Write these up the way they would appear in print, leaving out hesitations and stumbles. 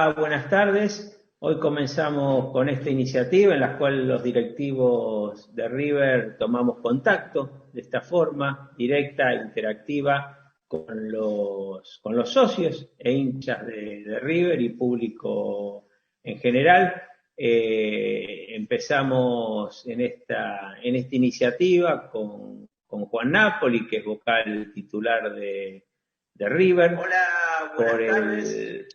Hola, buenas tardes. Hoy comenzamos con esta iniciativa en la cual los directivos de River tomamos contacto de esta forma directa, interactiva, con los socios e hinchas de River y público en general. Empezamos en esta iniciativa con Juan Napoli, que es vocal titular de River. Hola,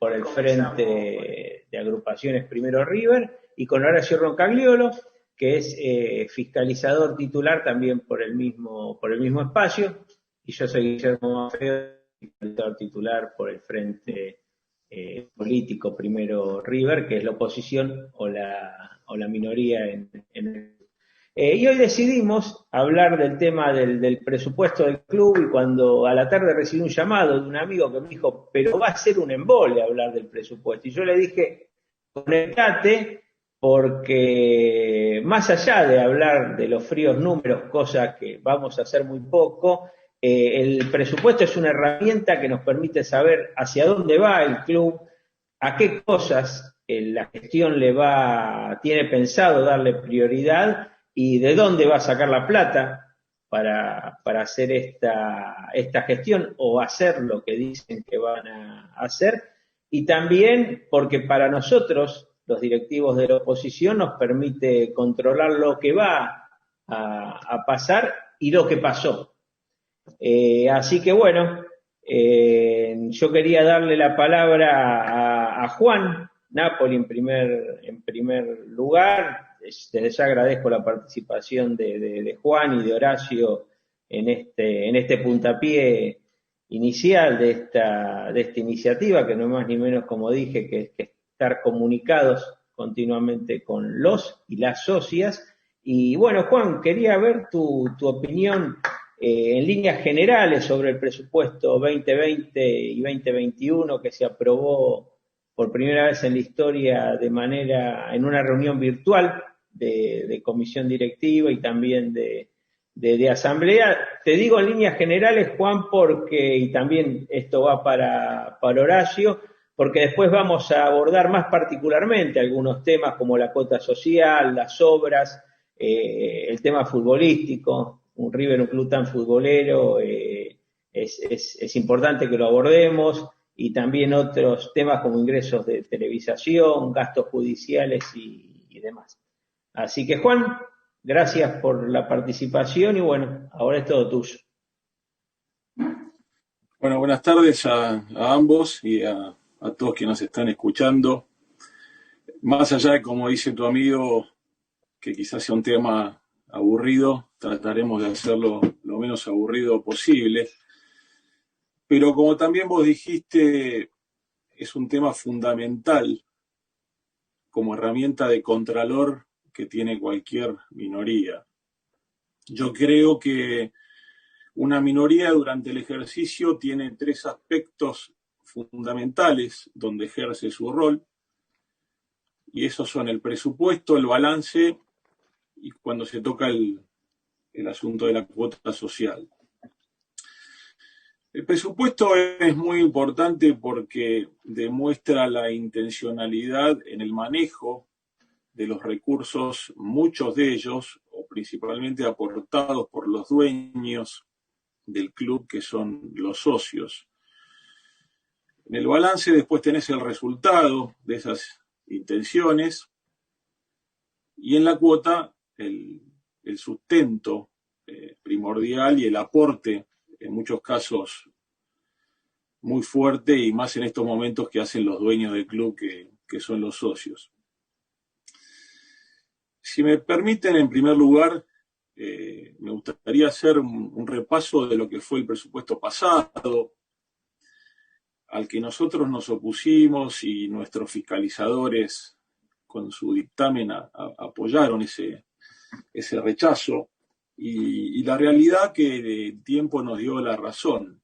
por el Frente de Agrupaciones Primero River, y con Horacio Roncagliolo, que es fiscalizador titular también por el mismo espacio, y yo soy Guillermo Maffeo, fiscalizador titular por el Frente Político Primero River, que es la oposición o la minoría en el. Y hoy decidimos hablar del tema del presupuesto del club, y cuando a la tarde recibí un llamado de un amigo que me dijo, pero va a ser un embole hablar del presupuesto. Y yo le dije, conectate, porque más allá de hablar de los fríos números, cosa que vamos a hacer muy poco, el presupuesto es una herramienta que nos permite saber hacia dónde va el club, a qué cosas la gestión tiene pensado darle prioridad y de dónde va a sacar la plata para hacer esta gestión o hacer lo que dicen que van a hacer. Y también porque para nosotros, los directivos de la oposición, nos permite controlar lo que va a pasar y lo que pasó. Así que bueno, yo quería darle la palabra a Juan Napoli en primer lugar. Desde ya agradezco la participación de Juan y de Horacio en este puntapié inicial de esta iniciativa, que no es más ni menos, como dije, que estar comunicados continuamente con los y las socias. Y bueno, Juan, quería ver tu opinión en líneas generales sobre el presupuesto 2020 y 2021 que se aprobó por primera vez en la historia en una reunión virtual de comisión directiva y también de asamblea. Te digo en líneas generales, Juan, y también esto va para Horacio, porque después vamos a abordar más particularmente algunos temas como la cuota social, las obras, el tema futbolístico. Un River, un club tan futbolero, es importante que lo abordemos, y también otros temas como ingresos de televisación, gastos judiciales y demás. Así que, Juan, gracias por la participación y bueno, ahora es todo tuyo. Bueno, buenas tardes a ambos y a todos que nos están escuchando. Más allá de, como dice tu amigo, que quizás sea un tema aburrido, trataremos de hacerlo lo menos aburrido posible. Pero como también vos dijiste, es un tema fundamental como herramienta de contralor que tiene cualquier minoría. Yo creo que una minoría durante el ejercicio tiene tres aspectos fundamentales donde ejerce su rol, y esos son el presupuesto, el balance y cuando se toca el asunto de la cuota social. El presupuesto es muy importante porque demuestra la intencionalidad en el manejo de los recursos, muchos de ellos, o principalmente aportados por los dueños del club, que son los socios. En el balance después tenés el resultado de esas intenciones, y en la cuota el sustento primordial y el aporte, en muchos casos muy fuerte, y más en estos momentos que hacen los dueños del club, que son los socios. Si me permiten, en primer lugar, me gustaría hacer un repaso de lo que fue el presupuesto pasado, al que nosotros nos opusimos y nuestros fiscalizadores con su dictamen apoyaron ese rechazo, y la realidad que el tiempo nos dio la razón.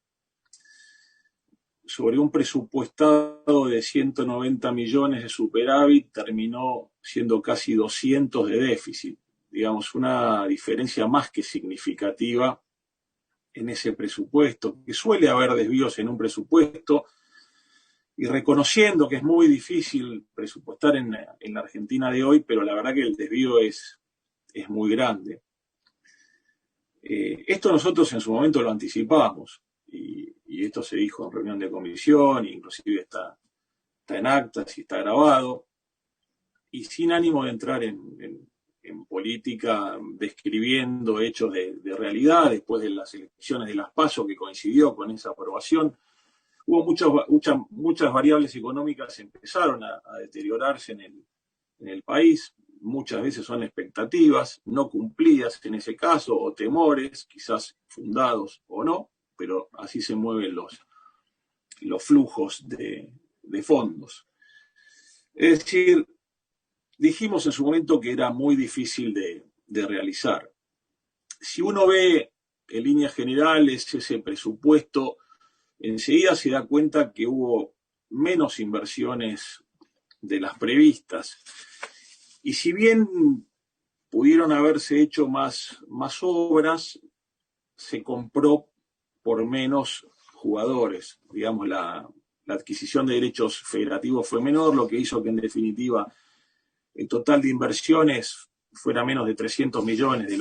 Sobre un presupuestado de 190 millones de superávit, terminó siendo casi 200 de déficit. Digamos, una diferencia más que significativa en ese presupuesto, que suele haber desvíos en un presupuesto, y reconociendo que es muy difícil presupuestar en la Argentina de hoy, pero la verdad que el desvío es muy grande. Esto nosotros en su momento lo anticipamos, y esto se dijo en reunión de comisión, inclusive está en actas y está grabado, y sin ánimo de entrar en política describiendo hechos de realidad, después de las elecciones de las PASO que coincidió con esa aprobación, hubo muchas variables económicas que empezaron a deteriorarse en el país. Muchas veces son expectativas no cumplidas en ese caso, o temores, quizás fundados o no, pero así se mueven los flujos de fondos. Es decir, dijimos en su momento que era muy difícil de realizar. Si uno ve en líneas generales ese presupuesto, enseguida se da cuenta que hubo menos inversiones de las previstas. Y si bien pudieron haberse hecho más obras, se compró por menos jugadores. Digamos, la adquisición de derechos federativos fue menor, lo que hizo que en definitiva el total de inversiones fuera menos de 300 millones de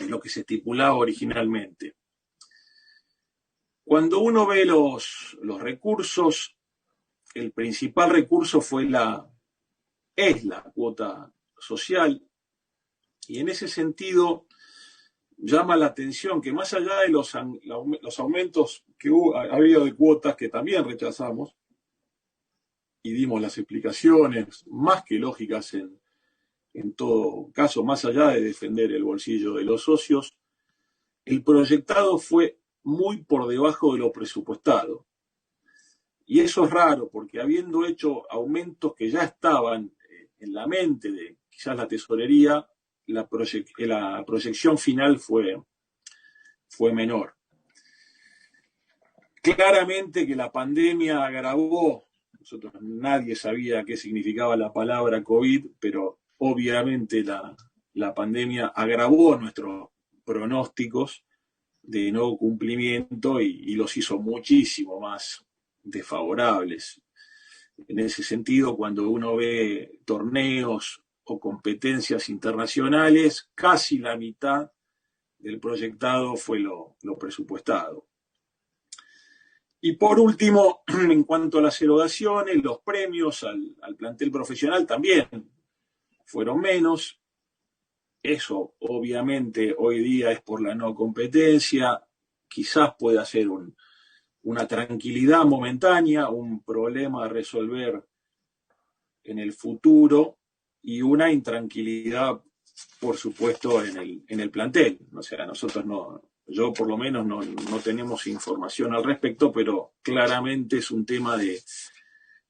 lo que se estipulaba originalmente. Cuando uno ve los recursos, el principal recurso es la cuota social, y en ese sentido llama la atención que más allá de los aumentos que ha habido de cuotas, que también rechazamos, y dimos las explicaciones más que lógicas en todo caso, más allá de defender el bolsillo de los socios, el proyectado fue muy por debajo de lo presupuestado. Y eso es raro, porque habiendo hecho aumentos que ya estaban en la mente de quizás la tesorería, la proyección final fue menor. Claramente que la pandemia agravó, nadie sabía qué significaba la palabra COVID, pero obviamente la pandemia agravó nuestros pronósticos de no cumplimiento y los hizo muchísimo más desfavorables. En ese sentido, cuando uno ve torneos o competencias internacionales, casi la mitad del proyectado fue lo presupuestado. Y por último, en cuanto a las erogaciones, los premios al plantel profesional también fueron menos. Eso obviamente hoy día es por la no competencia, quizás pueda ser una tranquilidad momentánea, un problema a resolver en el futuro y una intranquilidad, por supuesto, en el plantel. O sea, nosotros yo por lo menos no tenemos información al respecto, pero claramente es un tema de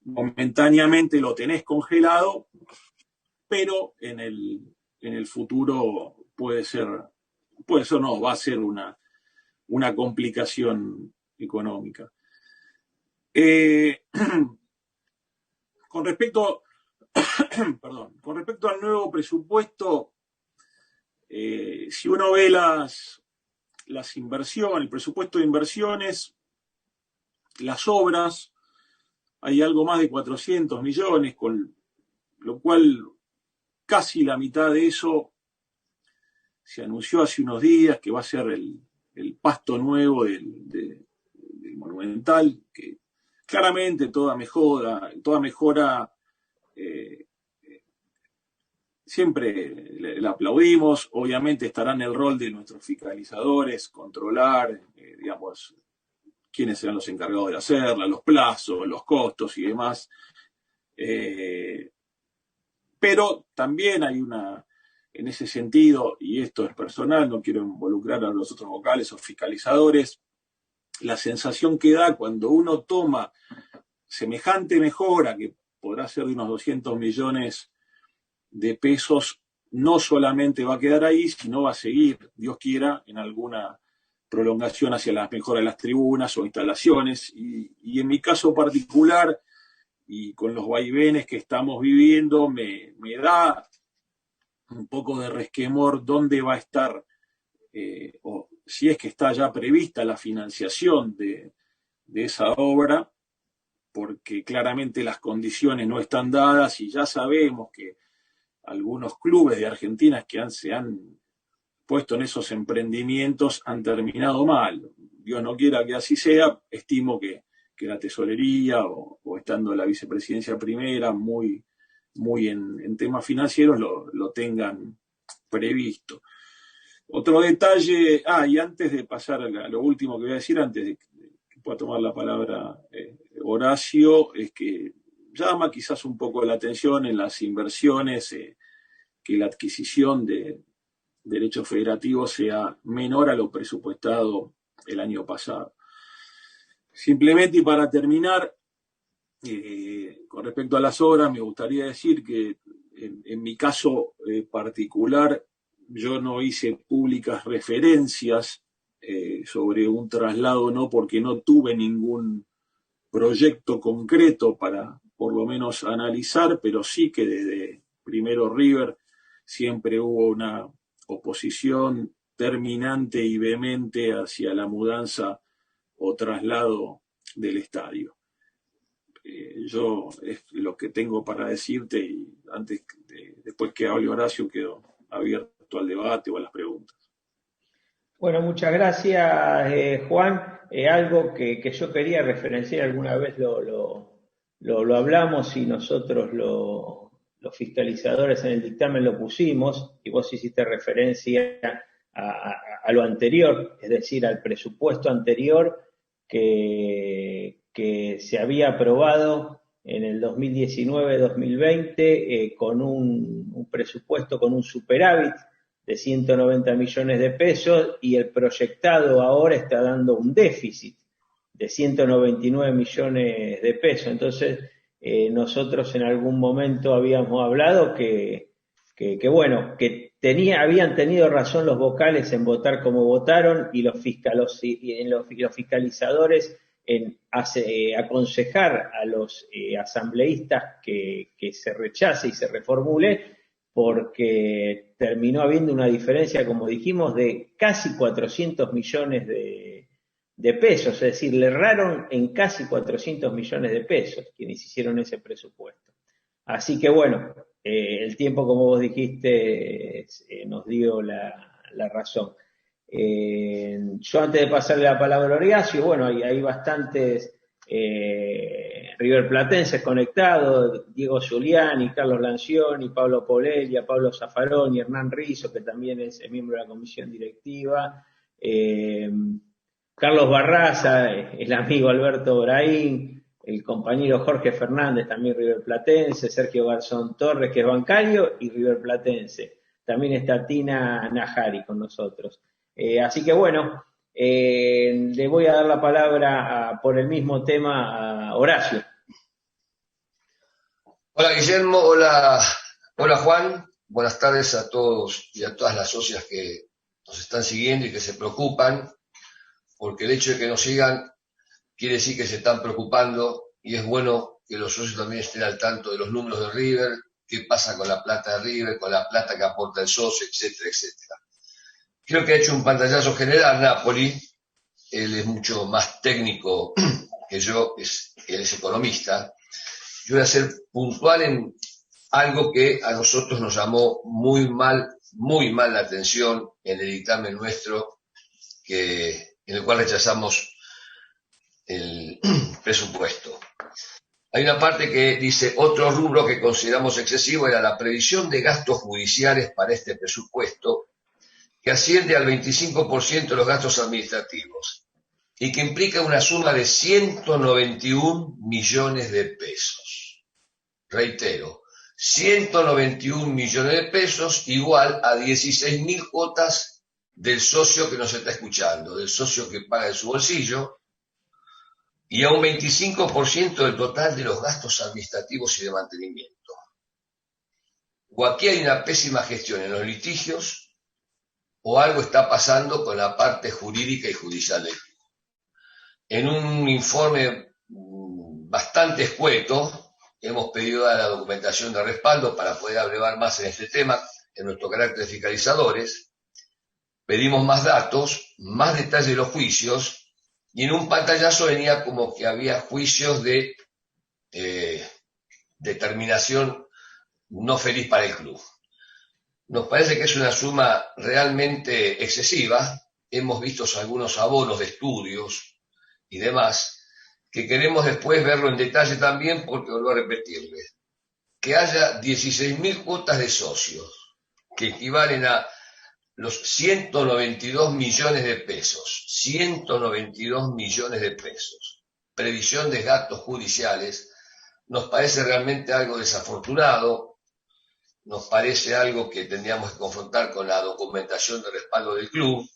momentáneamente lo tenés congelado, pero en el futuro puede ser no, va a ser una complicación económica. Con respecto al nuevo presupuesto, si uno ve las inversiones, el presupuesto de inversiones, las obras, hay algo más de 400 millones, con lo cual casi la mitad de eso se anunció hace unos días que va a ser el pasto nuevo del Monumental, que claramente toda mejora siempre la aplaudimos. Obviamente estará en el rol de nuestros fiscalizadores controlar, digamos, quiénes serán los encargados de hacerla, los plazos, los costos y demás. Pero también hay en ese sentido, y esto es personal, no quiero involucrar a los otros vocales o fiscalizadores, la sensación que da cuando uno toma semejante mejora, que podrá ser de unos 200 millones de pesos, no solamente va a quedar ahí, sino va a seguir, Dios quiera, en alguna prolongación hacia la mejora de las tribunas o instalaciones. Y en mi caso particular, y con los vaivenes que estamos viviendo, me da un poco de resquemor dónde va a estar, o si es que está ya prevista la financiación de esa obra, porque claramente las condiciones no están dadas y ya sabemos que algunos clubes de Argentina que se han puesto en esos emprendimientos han terminado mal. Dios no quiera que así sea, estimo que la tesorería o estando la vicepresidencia primera muy en temas financieros lo tengan previsto. Otro detalle, y antes de pasar a lo último que voy a decir, antes de que pueda tomar la palabra Horacio, es que llama quizás un poco la atención en las inversiones que la adquisición de derechos federativos sea menor a lo presupuestado el año pasado. Simplemente, y para terminar, con respecto a las obras, me gustaría decir que en mi caso particular, yo no hice públicas referencias sobre un traslado, no porque no tuve ningún proyecto concreto para por lo menos analizar, pero sí que desde primero River siempre hubo una oposición terminante y vehemente hacia la mudanza o traslado del estadio. Yo es lo que tengo para decirte y después que hable Horacio quedo abierto al debate o a las preguntas. Bueno, muchas gracias, Juan. Algo que yo quería referenciar, alguna vez lo hablamos y nosotros los fiscalizadores en el dictamen lo pusimos, y vos hiciste referencia a lo anterior, es decir, al presupuesto anterior que se había aprobado en el 2019-2020 con un presupuesto con un superávit de 190 millones de pesos, y el proyectado ahora está dando un déficit de 199 millones de pesos. Entonces, nosotros en algún momento habíamos hablado que habían tenido razón los vocales en votar como votaron, y los fiscalizadores en aconsejar a los asambleístas que se rechace y se reformule, porque terminó habiendo una diferencia, como dijimos, de casi 400 millones de pesos, es decir, le erraron en casi 400 millones de pesos quienes hicieron ese presupuesto. Así que bueno, el tiempo, como vos dijiste, nos dio la razón. Yo antes de pasarle la palabra a Horacio, bueno, hay bastantes River Platenses conectados, Diego Giuliani, Carlos Lancioni, Pablo Polelia, Pablo Zaffaroni, Hernán Rizzo, que también es miembro de la comisión directiva, Carlos Barraza, el amigo Alberto Braín, el compañero Jorge Fernández, también River Platense, Sergio Garzón Torres, que es bancario y River Platense. También está Tina Najari con nosotros. Así que bueno, le voy a dar la palabra por el mismo tema a Horacio. Hola Guillermo, hola Juan, buenas tardes a todos y a todas las socias que nos están siguiendo y que se preocupan, porque el hecho de que nos sigan quiere decir que se están preocupando, y es bueno que los socios también estén al tanto de los números de River, qué pasa con la plata de River, con la plata que aporta el socio, etcétera, etcétera. Creo que ha hecho un pantallazo general Napoli. Él es mucho más técnico que yo, él es economista. Yo voy a ser puntual en algo que a nosotros nos llamó muy mal la atención en el dictamen nuestro, en el cual rechazamos el presupuesto. Hay una parte que dice: otro rubro que consideramos excesivo era la previsión de gastos judiciales para este presupuesto, que asciende al 25% de los gastos administrativos y que implica una suma de 191 millones de pesos. Reitero, 191 millones de pesos, igual a 16.000 cuotas del socio que nos está escuchando, del socio que paga de su bolsillo, y a un 25% del total de los gastos administrativos y de mantenimiento. O aquí hay una pésima gestión en los litigios, o algo está pasando con la parte jurídica y judicial del club. En un informe bastante escueto, hemos pedido a la documentación de respaldo para poder abrevar más en este tema, en nuestro carácter de fiscalizadores. Pedimos más datos, más detalle de los juicios, y en un pantallazo venía como que había juicios de determinación no feliz para el club. Nos parece que es una suma realmente excesiva. Hemos visto algunos abonos de estudios y demás, que queremos después verlo en detalle también, porque vuelvo a repetirle, que haya 16.000 cuotas de socios, que equivalen a los 192 millones de pesos, 192 millones de pesos, previsión de gastos judiciales, nos parece realmente algo desafortunado, nos parece algo que tendríamos que confrontar con la documentación de respaldo del club,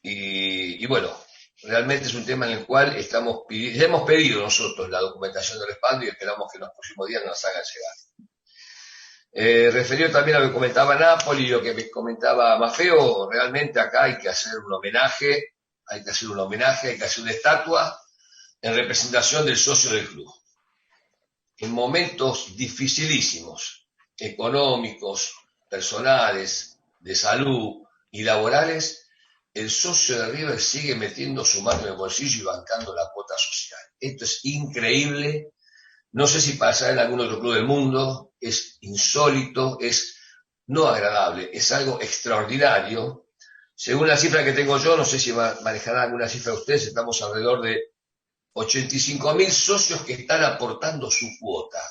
y bueno, realmente es un tema en el cual hemos pedido nosotros la documentación de respaldo y esperamos que en los próximos días nos hagan llegar. Referido también a lo que comentaba Napoli y lo que me comentaba Maffeo, realmente acá hay que hacer un homenaje, hay que hacer una estatua en representación del socio del club. En momentos dificilísimos, económicos, personales, de salud y laborales, el socio de River sigue metiendo su mano en el bolsillo y bancando la cuota social. Esto es increíble. No sé si pasará en algún otro club del mundo, es insólito, es no agradable, es algo extraordinario. Según la cifra que tengo yo, no sé si manejará alguna cifra ustedes, estamos alrededor de 85.000 socios que están aportando su cuota.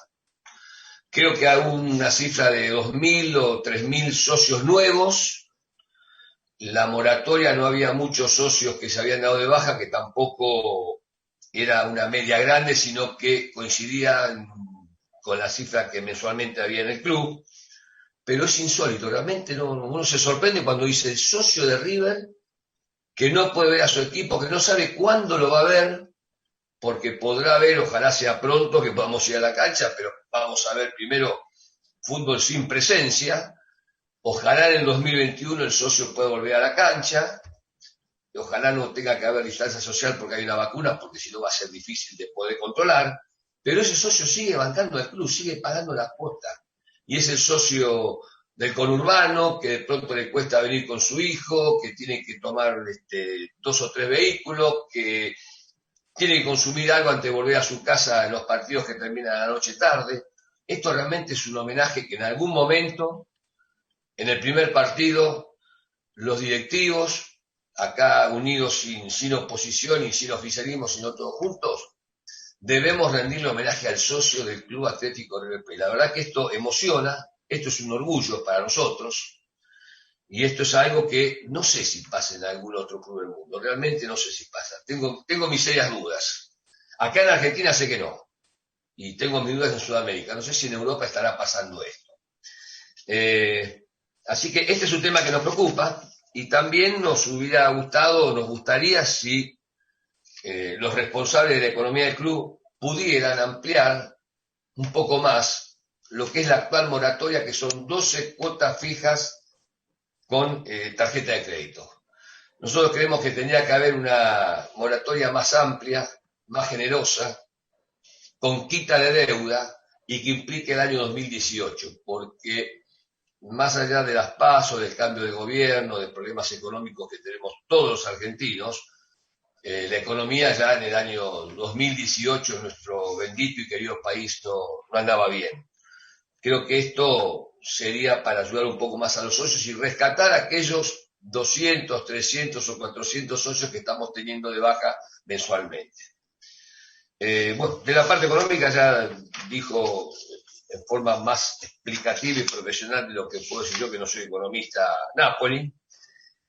Creo que hay una cifra de 2.000 o 3.000 socios nuevos. La moratoria no había muchos socios que se habían dado de baja, que tampoco era una media grande, sino que coincidía con la cifra que mensualmente había en el club. Pero es insólito, realmente uno se sorprende cuando dice el socio de River que no puede ver a su equipo, que no sabe cuándo lo va a ver, porque podrá ver, ojalá sea pronto que podamos ir a la cancha, pero vamos a ver primero fútbol sin presencia. Ojalá en el 2021 el socio pueda volver a la cancha. Ojalá no tenga que haber distancia social porque hay una vacuna, porque si no va a ser difícil de poder controlar. Pero ese socio sigue bancando al club, sigue pagando la cuota. Y es el socio del conurbano, que de pronto le cuesta venir con su hijo, que tiene que tomar 2 o 3 vehículos, que tiene que consumir algo antes de volver a su casa en los partidos que terminan a la noche tarde. Esto realmente es un homenaje que en algún momento, en el primer partido, los directivos, acá unidos sin oposición y sin oficialismo, sino todos juntos, debemos rendirle homenaje al socio del Club Atlético River Plate. La verdad que esto emociona, esto es un orgullo para nosotros, y esto es algo que no sé si pasa en algún otro club del mundo, realmente no sé si pasa. Tengo mis serias dudas. Acá en Argentina sé que no, y tengo mis dudas en Sudamérica. No sé si en Europa estará pasando esto. Así que este es un tema que nos preocupa, y también nos gustaría si los responsables de la economía del club pudieran ampliar un poco más lo que es la actual moratoria, que son 12 cuotas fijas con tarjeta de crédito. Nosotros creemos que tendría que haber una moratoria más amplia, más generosa, con quita de deuda y que implique el año 2018, porque más allá de las PASO, del cambio de gobierno, de problemas económicos que tenemos todos los argentinos, la economía ya en el año 2018 en nuestro bendito y querido país no andaba bien. Creo que esto sería para ayudar un poco más a los socios y rescatar a aquellos 200, 300 o 400 socios que estamos teniendo de baja mensualmente. Bueno, de la parte económica ya dijo en forma más explicativa y profesional de lo que puedo decir yo, que no soy economista, Napoli.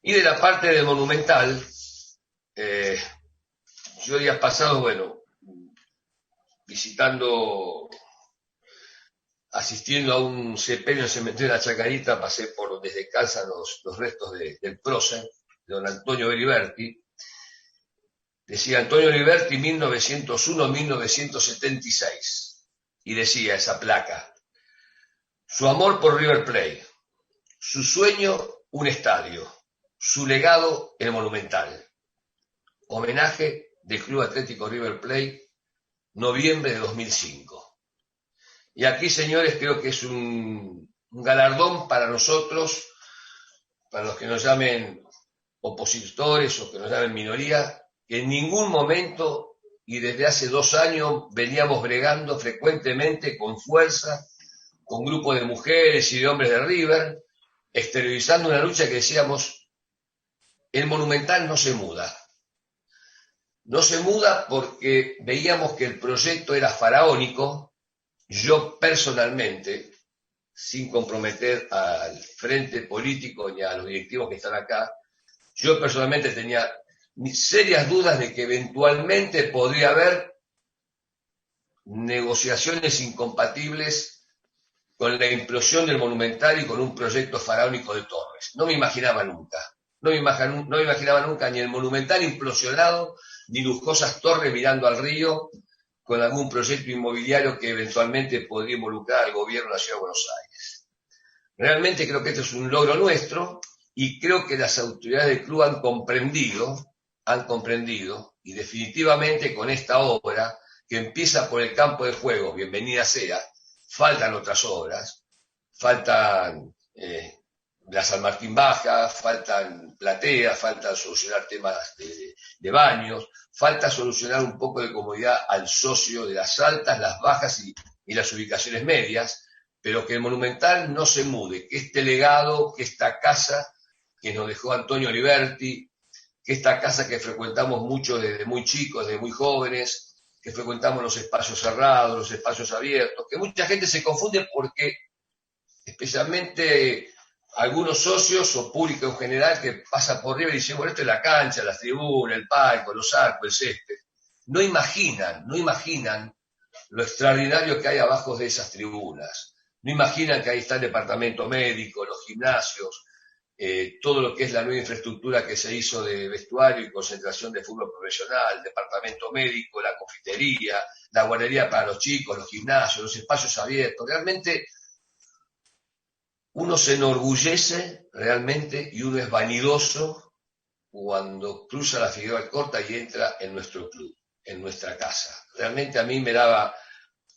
Y de la parte del Monumental, yo días pasados, asistiendo a un sepelio en el cementerio de la Chacarita, pasé por donde descansan los restos del prócer, de don Antonio Beliberti. Decía Antonio Beliberti 1901-1976, y decía esa placa: su amor por River Plate, su sueño un estadio, su legado el Monumental. Homenaje del Club Atlético River Plate, noviembre de 2005. Y aquí, señores, creo que es un galardón para nosotros, para los que nos llamen opositores o que nos llamen minoría, que en ningún momento y desde hace 2 años veníamos bregando frecuentemente con fuerza, con grupos de mujeres y de hombres de River, exteriorizando una lucha que decíamos, el Monumental no se muda. No se muda porque veíamos que el proyecto era faraónico. Yo personalmente, sin comprometer al frente político ni a los directivos que están acá, yo personalmente tenía serias dudas de que eventualmente podría haber negociaciones incompatibles con la implosión del Monumental y con un proyecto faraónico de Torres. No me imaginaba nunca. No me imaginaba nunca ni el Monumental implosionado, ni lujosas torres mirando al río, con algún proyecto inmobiliario que eventualmente podría involucrar al gobierno de la Ciudad de Buenos Aires. Realmente creo que esto es un logro nuestro y creo que las autoridades del club han comprendido y definitivamente con esta obra que empieza por el campo de juego, bienvenida sea, faltan otras obras, faltan la San Martín Baja, faltan plateas, faltan solucionar temas de baños, falta solucionar un poco de comodidad al socio de las altas, las bajas y las ubicaciones medias, pero que el Monumental no se mude, que este legado, que esta casa que nos dejó Antonio Oliverti, que esta casa que frecuentamos mucho desde muy chicos, desde muy jóvenes, que frecuentamos los espacios cerrados, los espacios abiertos, que mucha gente se confunde porque especialmente algunos socios o público en general que pasa por River y dicen, bueno, esto es la cancha, las tribunas, el palco, los arcos, el césped. No imaginan lo extraordinario que hay abajo de esas tribunas. No imaginan que ahí está el departamento médico, los gimnasios, todo lo que es la nueva infraestructura que se hizo de vestuario y concentración de fútbol profesional, el departamento médico, la confitería, la guardería para los chicos, los gimnasios, los espacios abiertos. Realmente uno se enorgullece realmente y uno es vanidoso cuando cruza la Figueroa Alcorta y entra en nuestro club, en nuestra casa. Realmente a mí me daba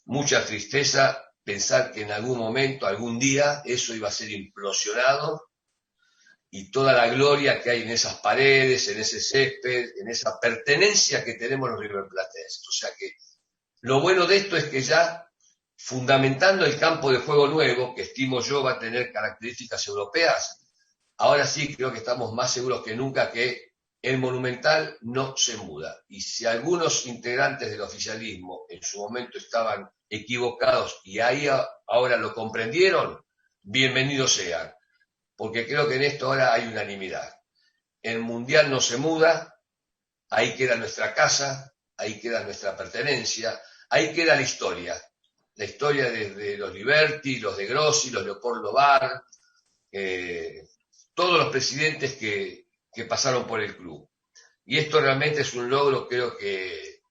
mucha tristeza pensar que en algún momento, algún día, eso iba a ser implosionado y toda la gloria que hay en esas paredes, en ese césped, en esa pertenencia que tenemos los riverplatenses. O sea que lo bueno de esto es que ya fundamentando el campo de juego nuevo, que estimo yo va a tener características europeas, ahora sí creo que estamos más seguros que nunca que el Monumental no se muda. Y si algunos integrantes del oficialismo en su momento estaban equivocados y ahí ahora lo comprendieron, bienvenidos sean, porque creo que en esto ahora hay unanimidad. El Mundial no se muda, ahí queda nuestra casa, ahí queda nuestra pertenencia, ahí queda la historia desde los Liberti, los de Grossi, los Leopoldo Bar, todos los presidentes que pasaron por el club. Y esto realmente es un logro, creo que,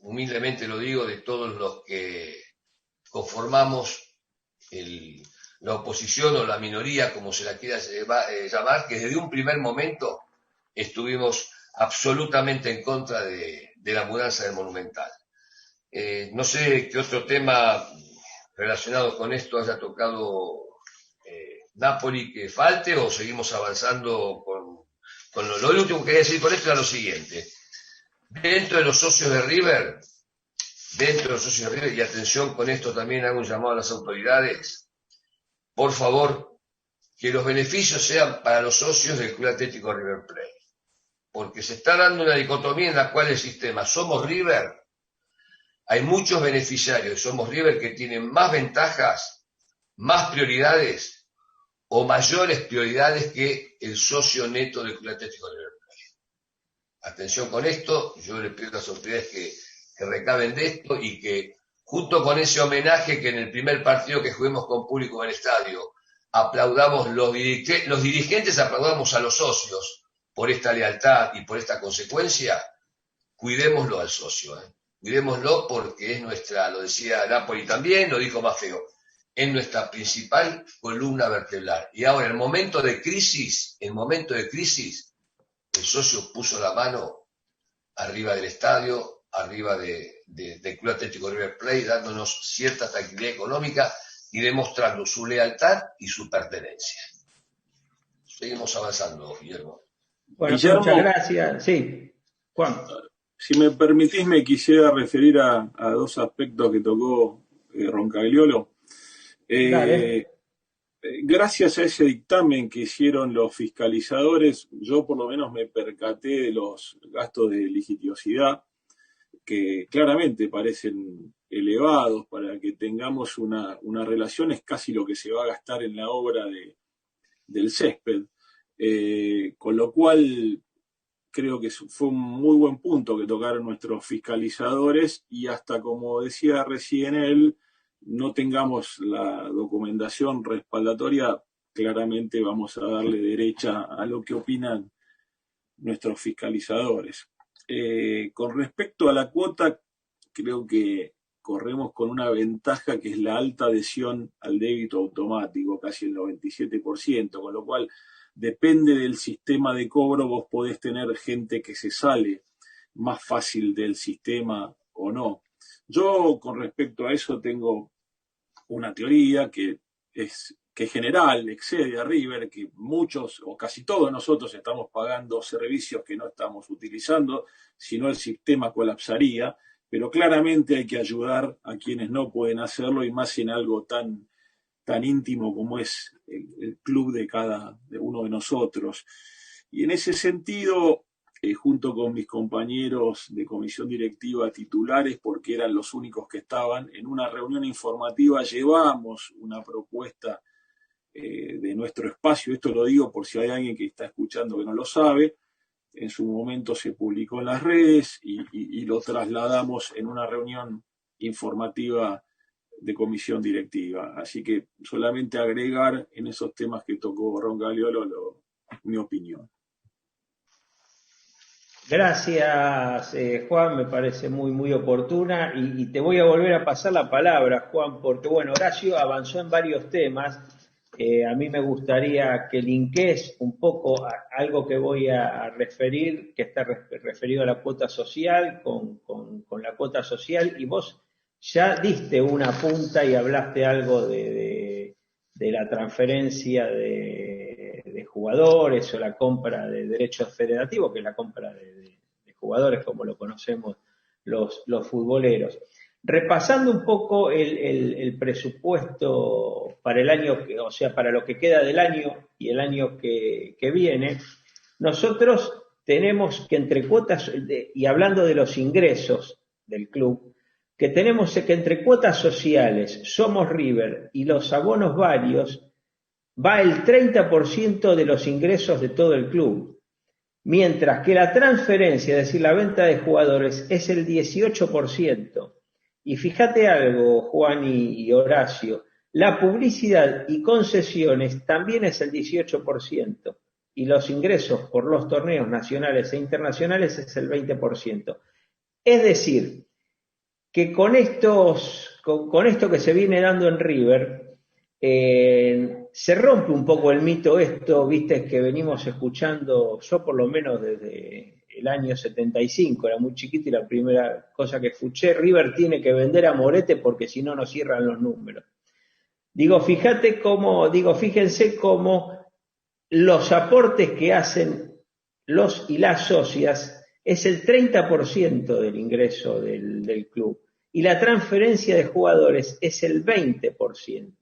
humildemente lo digo, de todos los que conformamos la oposición o la minoría, como se la quiera llamar, que desde un primer momento estuvimos absolutamente en contra de la mudanza del Monumental. No sé qué otro tema relacionado con esto haya tocado Napoli que falte o seguimos avanzando con lo último que quería decir con esto era lo siguiente. Dentro de los socios de River, y atención con esto también hago un llamado a las autoridades, por favor, que los beneficios sean para los socios del Club Atlético River Plate, porque se está dando una dicotomía en la cual el sistema somos River. Hay muchos beneficiarios, somos River, que tienen más ventajas, más prioridades o mayores prioridades que el socio neto del Club Atlético River Plate. Atención con esto, yo les pido a las autoridades que recaben de esto y que junto con ese homenaje que en el primer partido que juguemos con público en el estadio, aplaudamos los dirigentes aplaudamos a los socios por esta lealtad y por esta consecuencia, cuidémoslo al socio, Cuidémoslo porque es nuestra, lo decía Napoli también, lo dijo Maffeo, es nuestra principal columna vertebral. Y ahora, en el momento de crisis, el socio puso la mano arriba del estadio, arriba del Club Atlético River Plate, dándonos cierta tranquilidad económica y demostrando su lealtad y su pertenencia. Seguimos avanzando, Guillermo. Bueno, muchas gracias. Sí, Juan. Si me permitís, me quisiera referir a dos aspectos que tocó Roncagliolo. Dale. Gracias a ese dictamen que hicieron los fiscalizadores, yo por lo menos me percaté de los gastos de litigiosidad, que claramente parecen elevados. Para que tengamos una relación, es casi lo que se va a gastar en la obra del césped. Con lo cual, creo que fue un muy buen punto que tocaron nuestros fiscalizadores, y hasta, como decía recién él, no tengamos la documentación respaldatoria, claramente vamos a darle derecha a lo que opinan nuestros fiscalizadores. Con respecto a la cuota, creo que corremos con una ventaja, que es la alta adhesión al débito automático, casi el 97%, con lo cual depende del sistema de cobro, vos podés tener gente que se sale más fácil del sistema o no. Yo, con respecto a eso, tengo una teoría que es general, excede a River, que muchos o casi todos nosotros estamos pagando servicios que no estamos utilizando, si no el sistema colapsaría, pero claramente hay que ayudar a quienes no pueden hacerlo, y más en algo tan íntimo como es el club de uno de nosotros. Y en ese sentido, junto con mis compañeros de comisión directiva titulares, porque eran los únicos que estaban, en una reunión informativa llevamos una propuesta de nuestro espacio. Esto lo digo por si hay alguien que está escuchando que no lo sabe. En su momento se publicó en las redes y lo trasladamos en una reunión informativa de comisión directiva. Así que solamente agregar en esos temas que tocó Roncagliolo mi opinión. Gracias, Juan, me parece muy, muy oportuna, y te voy a volver a pasar la palabra, Juan, porque, bueno, Horacio avanzó en varios temas. A mí me gustaría que linkees un poco a algo que voy a referir, que está referido a la cuota social, con la cuota social, y vos ya diste una punta y hablaste algo de la transferencia de jugadores, o la compra de derechos federativos, que es la compra de jugadores como lo conocemos los futboleros. Repasando un poco el presupuesto para el año, o sea, para lo que queda del año y el año que viene, nosotros tenemos que, entre cuotas, y hablando de los ingresos del club, que tenemos que entre cuotas sociales, Somos River, y los abonos varios, va el 30% de los ingresos de todo el club, mientras que la transferencia, es decir, la venta de jugadores, es el 18%. Y fíjate algo, Juan y Horacio, la publicidad y concesiones también es el 18%, y los ingresos por los torneos nacionales e internacionales es el 20%. Es decir, que con esto que se viene dando en River, se rompe un poco el mito esto, viste, que venimos escuchando, yo por lo menos desde el año 75, era muy chiquito, y la primera cosa que escuché: River tiene que vender a Morete porque si no nos cierran los números. Fíjense cómo los aportes que hacen los y las socias es el 30% del ingreso del club, y la transferencia de jugadores es el 20%.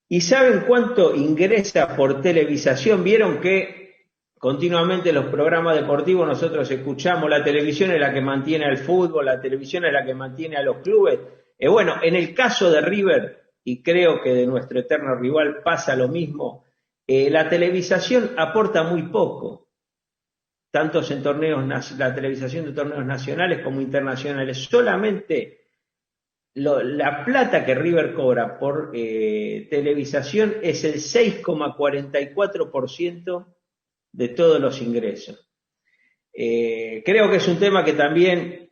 ¿Y saben cuánto ingresa por televisación? Vieron que continuamente los programas deportivos nosotros escuchamos: la televisión es la que mantiene al fútbol, la televisión es la que mantiene a los clubes. Bueno, en el caso de River, y creo que de nuestro eterno rival pasa lo mismo, la televisación aporta muy poco, tanto en la televisación de torneos nacionales como internacionales. Solamente la plata que River cobra por televisación es el 6,44% de todos los ingresos. Creo que es un tema que también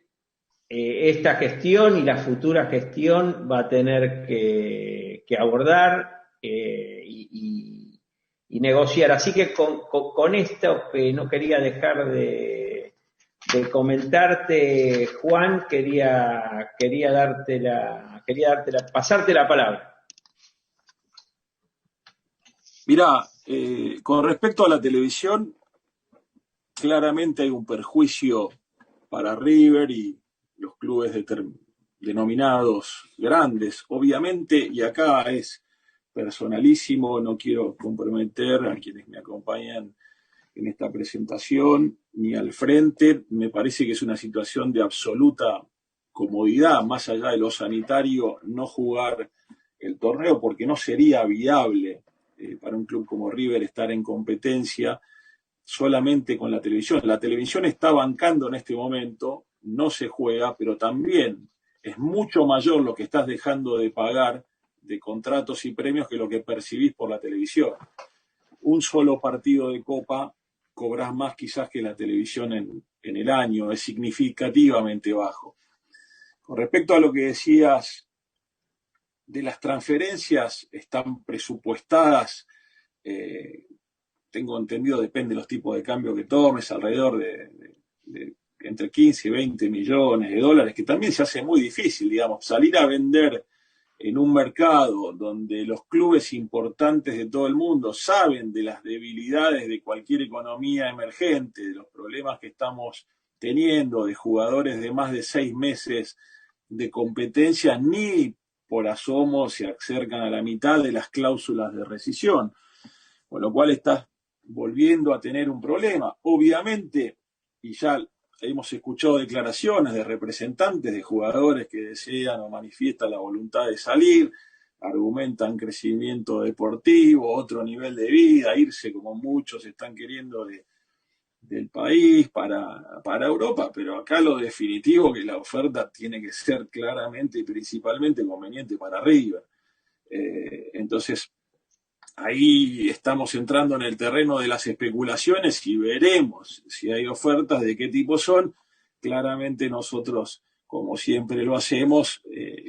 esta gestión y la futura gestión va a tener que abordar y negociar. Así que con esto, no quería dejar de comentarte, Juan, quería pasarte la palabra. Mirá, con respecto a la televisión, claramente hay un perjuicio para River y los clubes denominados grandes, obviamente, y acá es personalísimo, no quiero comprometer a quienes me acompañan en esta presentación ni al frente, me parece que es una situación de absoluta comodidad, más allá de lo sanitario, no jugar el torneo porque no sería viable para un club como River estar en competencia solamente con la televisión. La televisión está bancando en este momento, no se juega, pero también es mucho mayor lo que estás dejando de pagar de contratos y premios que lo que percibís por la televisión. Un solo partido de Copa cobras más quizás que la televisión en el año, es significativamente bajo. Con respecto a lo que decías de las transferencias, están presupuestadas, tengo entendido, depende de los tipos de cambio que tomes, alrededor de entre 15 y 20 millones de dólares, que también se hace muy difícil, digamos, salir a vender en un mercado donde los clubes importantes de todo el mundo saben de las debilidades de cualquier economía emergente, de los problemas que estamos teniendo, de jugadores de más de 6 meses de competencia, ni por asomo se acercan a la mitad de las cláusulas de rescisión, con lo cual estás volviendo a tener un problema. Obviamente, y ya hemos escuchado declaraciones de representantes de jugadores que desean o manifiestan la voluntad de salir, argumentan crecimiento deportivo, otro nivel de vida, irse como muchos están queriendo del país para Europa, pero acá lo definitivo que la oferta tiene que ser claramente y principalmente conveniente para River. Entonces, ahí estamos entrando en el terreno de las especulaciones y veremos si hay ofertas, de qué tipo son. Claramente nosotros, como siempre lo hacemos,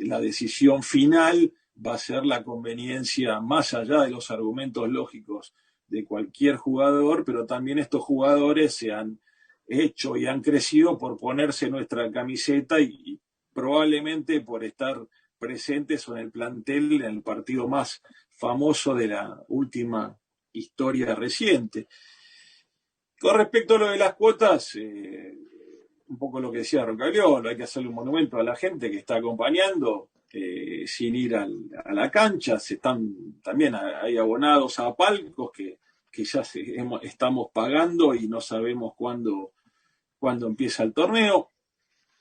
la decisión final va a ser la conveniencia más allá de los argumentos lógicos de cualquier jugador, pero también estos jugadores se han hecho y han crecido por ponerse nuestra camiseta y probablemente por estar presentes en el plantel en el partido más famoso de la última historia reciente. Con respecto a lo de las cuotas, un poco lo que decía Rocagliolo, hay que hacerle un monumento a la gente que está acompañando sin ir a la cancha. También hay abonados a palcos que ya estamos pagando y no sabemos cuándo empieza el torneo.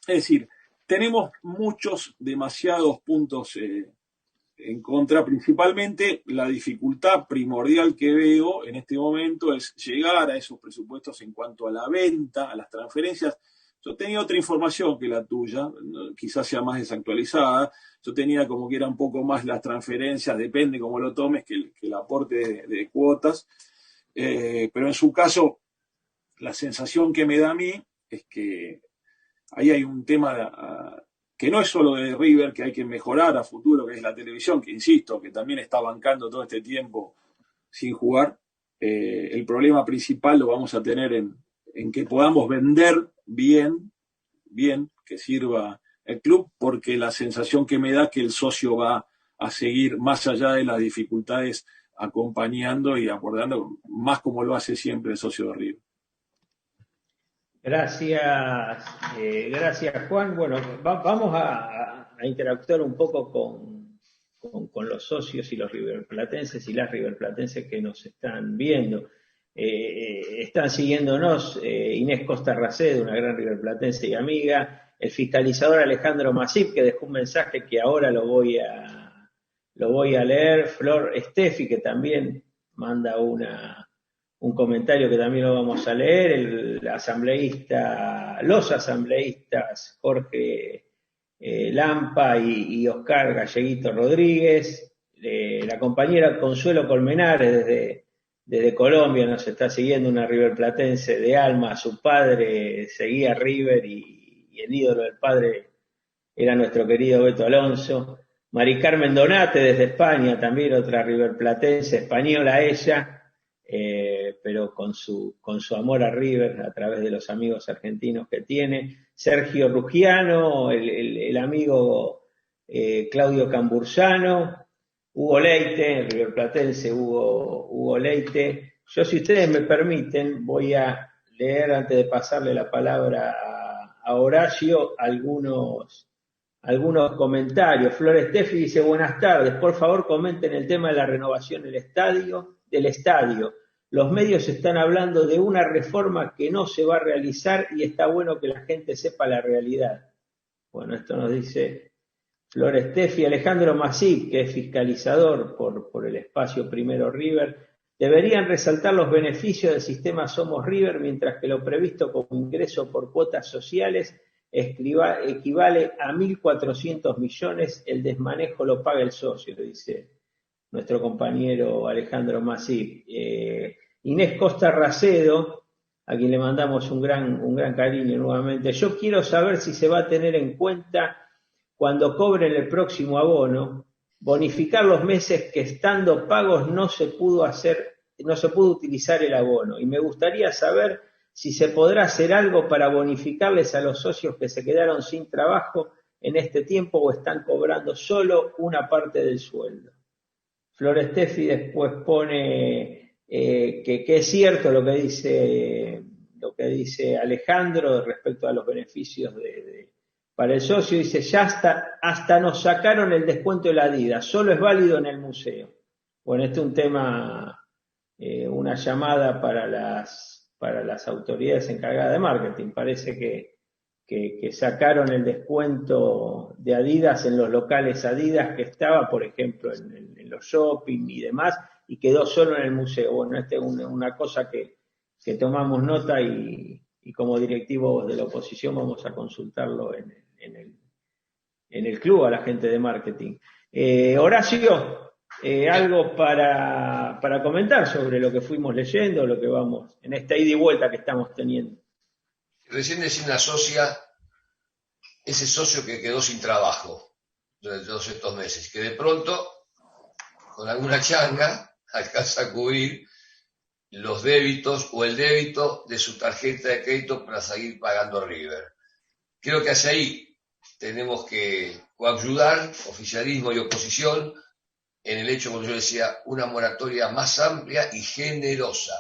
Es decir, tenemos demasiados puntos en contra. Principalmente la dificultad primordial que veo en este momento es llegar a esos presupuestos en cuanto a la venta, a las transferencias. Yo tenía otra información que la tuya, quizás sea más desactualizada. Yo tenía como que era un poco más las transferencias, depende cómo lo tomes, que el aporte de cuotas. Pero en su caso, la sensación que me da a mí es que ahí hay un tema que no es solo de River, que hay que mejorar a futuro, que es la televisión, que insisto, que también está bancando todo este tiempo sin jugar. El problema principal lo vamos a tener en que podamos vender bien, que sirva el club, porque la sensación que me da es que el socio va a seguir más allá de las dificultades acompañando y abordando más como lo hace siempre el socio de River. Gracias Juan. Bueno, vamos a interactuar un poco con los socios y los riverplatenses y las riverplatenses que nos están viendo. Están siguiéndonos Inés Costa Racedo, una gran riverplatense y amiga, el fiscalizador Alejandro Masip, que dejó un mensaje que ahora lo voy a leer, Flor Steffi, que también manda un comentario que también lo vamos a leer, los asambleístas Jorge Lampa y Oscar Galleguito Rodríguez, la compañera Consuelo Colmenares desde Colombia nos está siguiendo, una riverplatense de alma. Su padre seguía River y el ídolo del padre era nuestro querido Beto Alonso. Mari Carmen Donate desde España, también otra riverplatense, española ella, pero con su amor a River a través de los amigos argentinos que tiene. Sergio Ruggiano, el amigo Claudio Cambursano, Hugo Leite, el riverplatense Hugo Leite. Yo, si ustedes me permiten, voy a leer, antes de pasarle la palabra a Horacio algunos comentarios. Flores Steffi dice, buenas tardes, por favor comenten el tema de la renovación del estadio. Los medios están hablando de una reforma que no se va a realizar y está bueno que la gente sepa la realidad. Bueno, esto nos dice Flores Steffi. Alejandro Masip, que es fiscalizador por el espacio Primero River, deberían resaltar los beneficios del sistema Somos River, mientras que lo previsto como ingreso por cuotas sociales equivale a 1.400 millones, el desmanejo lo paga el socio, dice nuestro compañero Alejandro Masip. Inés Costa Racedo, a quien le mandamos un gran cariño nuevamente. Yo quiero saber si se va a tener en cuenta cuando cobren el próximo abono, bonificar los meses que estando pagos no se pudo utilizar el abono. Y me gustaría saber si se podrá hacer algo para bonificarles a los socios que se quedaron sin trabajo en este tiempo o están cobrando solo una parte del sueldo. Flores Steffi después pone que es cierto lo que dice Alejandro respecto a los beneficios para el socio. Dice, ya hasta nos sacaron el descuento de la Adidas, solo es válido en el museo. Bueno, este es un tema, una llamada para las autoridades encargadas de marketing. Parece que sacaron el descuento de Adidas en los locales Adidas que estaba, por ejemplo, en los shopping y demás, y quedó solo en el museo. Bueno, esta es una cosa que tomamos nota y como directivos de la oposición vamos a consultarlo en el club a la gente de marketing. Horacio, algo para comentar sobre lo que fuimos leyendo, lo que vamos, en esta ida y vuelta que estamos teniendo. Recién decía una socia, ese socio que quedó sin trabajo durante todos estos meses, que de pronto, con alguna changa, alcanza a cubrir los débitos o el débito de su tarjeta de crédito para seguir pagando River. Creo que hacia ahí tenemos que coayudar, oficialismo y oposición, en el hecho, como yo decía, una moratoria más amplia y generosa.